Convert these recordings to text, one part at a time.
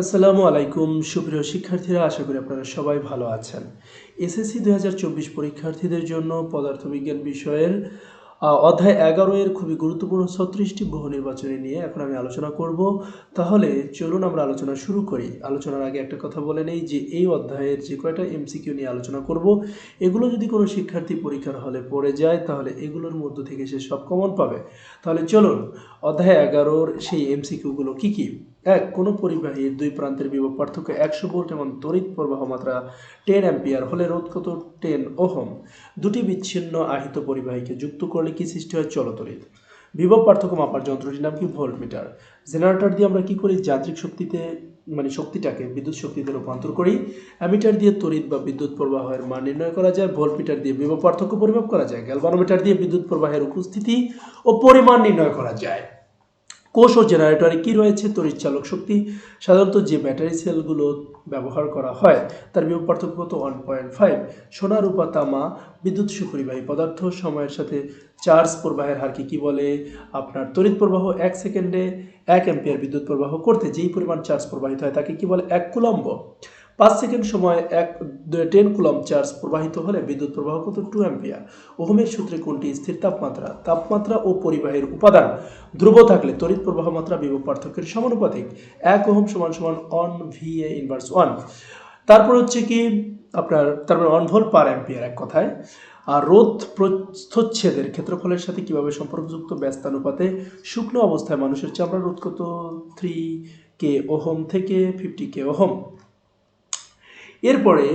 আসসালামু আলাইকুম সুপ্রিয় শিক্ষার্থীরা, আশা করি আপনারা সবাই ভালো আছেন। এসএসসি 2024 পরীক্ষার্থীদের জন্য পদার্থবিজ্ঞান বিষয়ের অধ্যায় 11 এর খুবই গুরুত্বপূর্ণ 36টি বহু নির্বাচনী নিয়ে এখন আমি আলোচনা করব। তাহলে চলুন আমরা আলোচনা শুরু করি। আলোচনার আগে একটা কথা বলে নেই যে এই অধ্যায়ের যে কয়টা এমসিকিউ নিয়ে আলোচনা করব, এগুলো যদি কোনো শিক্ষার্থী পরীক্ষার হলে পড়ে যায় তাহলে এগুলোর মধ্য থেকে সে সব কমন পাবে। তাহলে চলুন অধ্যায় 11-র সেই এমসিকিউগুলো কি কি। এক, কোনো পরিবাহীর দুই প্রান্তের বিভব পার্থক্য 100 ভোল্ট এবং তড়িৎ প্রবাহ মাত্রা 10 অ্যাম্পিয়ার হলে রোধ কত 10 ওহম। দুটি বিচ্ছিন্ন আহিত পরিবাহীকে যুক্ত করলে কি সৃষ্টি হয়? চলতড়িৎ। বিভব পার্থক্য মাপার যন্ত্রটির নাম কি? ভোল্টমিটার। জেনারেটর দিয়ে আমরা কি করি? যান্ত্রিক শক্তিতে শক্তিটাকে বিদ্যুৎ শক্তিতে রূপান্তর করি। অ্যামিটার দিয়ে তড়িৎ বা বিদ্যুৎ প্রবাহের মান নির্ণয় করা যায়। ভোল্টমিটার দিয়ে বিভব পার্থক্য পরিমাপ করা যায়। গ্যালভানোমিটার দিয়ে বিদ্যুৎ প্রবাহের উপস্থিতি ও পরিমাণ নির্ণয় করা যায়। কোষ ও জেনারেটরে কি রয়েছে? তড়িৎ চালক শক্তি। সাধারণত যে ব্যাটারি সেলগুলো ব্যবহার করা হয় তার বিভব পার্থক্য কত? 1.5। সোনা, রূপা, তামা বিদ্যুৎ সুপরিবাহী পদার্থ। সময়ের সাথে চার্জ প্রবাহের হারকে কি বলে? আপনার তড়িৎ প্রবাহ 1 সেকেন্ডে 1 অ্যাম্পিয়ার বিদ্যুৎ প্রবাহ করতে যেই পরিমাণ চার্জ প্রবাহিত হয় তাকে কি বলে? 1 কুলম্ব। 5 সেকেন্ড সময় 10 কুলম্ব চার্জ প্রবাহিত হলে বিদ্যুৎ প্রবাহ কত? 2 অ্যাম্পিয়ার। ওহমের সূত্রে কোনটি স্থির তাপমাত্রা? তাপমাত্রা ও পরিবাহীর উপাদান ধ্রুব থাকলে তড়িৎ প্রবাহ মাত্রা বিভব পার্থক্যের সমানুপাতিক। 1 ওহম সমান সমান 1 VA ইনভার্স 1। তারপর হচ্ছে কি আপনার তারপর 1 ভোল্ট পার অ্যাম্পিয়ার এক কথায়। আর রোধ প্রস্থচ্ছেদের ক্ষেত্রফলের সাথে কিভাবে সম্পর্কযুক্ত? ব্যস্তানুপাতে। শুকনো অবস্থায় মানুষের চামড়ার রোধ কত? 3K ওহম থেকে 50K ওহম। এরপরে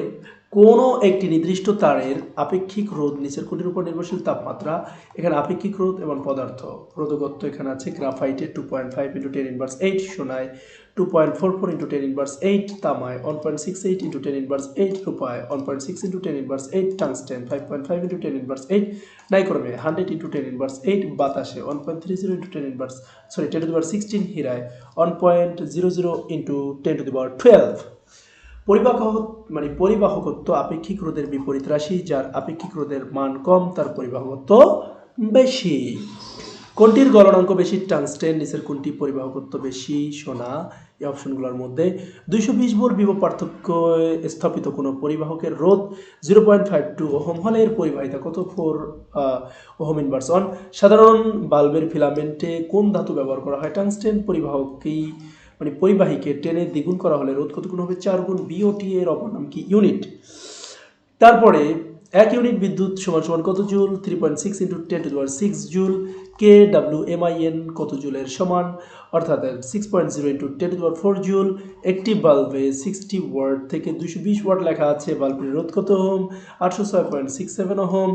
কোনো একটি নির্দিষ্ট তারের আপেক্ষিক রোধ নিচের কোনটির উপর নির্ভরশীল? তাপমাত্রা। এখানে আপেক্ষিক রোধ এবং পদার্থ। রোধকত্ব এখানে আছে গ্রাফাইটে 2.5 × 10 ইনভার্স 8, সোনায় 2.44 × 10 inverse 8, তামায় 1.68 × 10 inverse 8, রূপায় 1.6 × 10 inverse 8, tungsten 5.5 × 10 inverse 8, নাইক্রোমে 100 × 10 inverse 8, বাতাসে 1.30 × 10 ইনভার্স 10^16, হীরায় 1.00 × 10^12। পরিবাহকত্ব আপেক্ষিক রোধের বিপরীত রাশি। যার আপেক্ষিক রোধের মান কম তার পরিবাহকত্ব বেশি। কোনটির গলনাঙ্ক বেশি? টাংস্টেন। নিচের কোনটি পরিবাহকত্ব বেশি? সোনা। এই অপশনগুলোর মধ্যে 220 ভোল্ট বিভব পার্থক্য স্থাপিত কোনো পরিবাহকের রোধ 0.52 ওহম হলে এর পরিবাহিতা কত? 4 ওহম ইনভার্স 1। সাধারণ বাল্বের ফিলামেন্টে কোন ধাতু ব্যবহার করা হয়? টাংস্টেন। পরিবাহীকে টেনে দ্বিগুণ করা হলে রোধ কত গুণ হবে? 4 গুণ। বিওটি এর অপর নাম কি? ইউনিট। তারপরে 1 ইউনিট বিদ্যুৎ সমান কত জুল? 3.6 × 10^6 জুল। kWmin কত জুলের সমান? অর্থাৎ 6.0 × 10^4 জুল। একটি বাল্বে 60 ওয়াট থেকে 220 ওয়াট লেখা আছে। বাল্বের রোধ কত ওহম? 806.67 ওহম।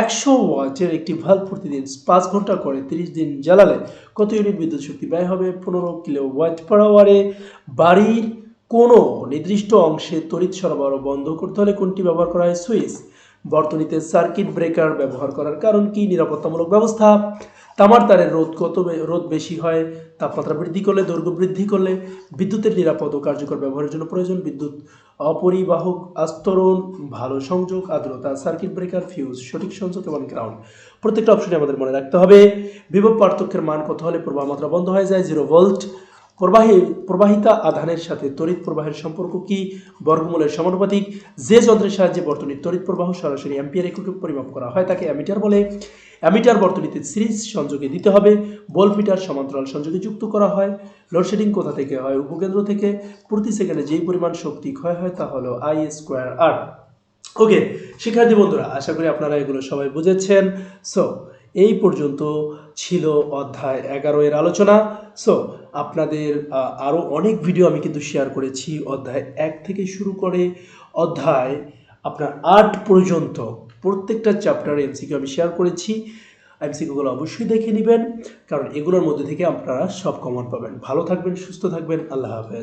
100 ওয়াটের একটি বাল্ব প্রতিদিন 5 ঘন্টা করে 30 দিন জ্বালালে কত ইউনিট বিদ্যুৎ শক্তি ব্যয় হবে? 15 কিলোওয়াট/আওয়ারে। বাড়ির কোনো নির্দিষ্ট অংশে তড়িৎ সরবরাহ বন্ধ করতে হলে কোনটি ব্যবহার করা হয়? সুইচ। বর্তনীতে সার্কিট ব্রেকার ব্যবহার করার কারণ কি? নিরাপত্তামূলক ব্যবস্থা। তামার তারের রোধ বেশি হয় তাপমাত্রা বৃদ্ধি করলে, দৈর্ঘ্য বৃদ্ধি করলে। বিদ্যুতের নিরাপদ ও কার্যকর ব্যবহারের জন্য প্রয়োজন বিদ্যুৎ অপরিবাহক আস্তরণ, ভালো সংযোগ, আর্দ্রতা, সার্কিট ব্রেকার, ফিউজ, সঠিক সংযোগ এবং গ্রাউন্ড। প্রত্যেকটা অপশনে আমাদের মনে রাখতে হবে বিভব পার্থক্যের মান কত হলে প্রবাহ মাত্রা বন্ধ হয়ে যায়? 0 ভোল্ট। প্রবাহিতা আধানের সাথে তড়িৎ প্রবাহের সম্পর্ক কি? বর্গমূলের সমানুপাতিক। যে যন্ত্রের সাহায্যে বর্তনীর তড়িৎ প্রবাহ সরাসরি অ্যাম্পিয়ার এককে পরিমাপ করা হয় তাকে অ্যামিটার বলে। অ্যামিটার বর্তনীতে সিরিজ সংযোগে দিতে হবে। ভোল্টমিটার সমান্তরাল সংযোগে যুক্ত করা হয়। লোডশেডিং কোথা থেকে হয়? উপকেন্দ্র থেকে। প্রতি সেকেন্ডে যেই পরিমাণ শক্তি ক্ষয় হয় তা হলো I²R। ওকে শিক্ষার্থী বন্ধুরা, আশা করি আপনারা এগুলো সবাই বুঝেছেন। সো এই পর্যন্ত ছিল অধ্যায় 11 এর আলোচনা। সো আপনাদের আরও অনেক ভিডিও আমি কিন্তু শেয়ার করেছি অধ্যায় 1 থেকে শুরু করে অধ্যায় আপনার 8 পর্যন্ত প্রত্যেকটা চ্যাপ্টারে এমসিকিউ আমি শেয়ার করেছি। এমসিকিউগুলো অবশ্যই দেখে নেবেন, কারণ এগুলোর মধ্যে থেকে আপনারা সব কমন পাবেন। ভালো থাকবেন, সুস্থ থাকবেন। আল্লাহ হাফেজ।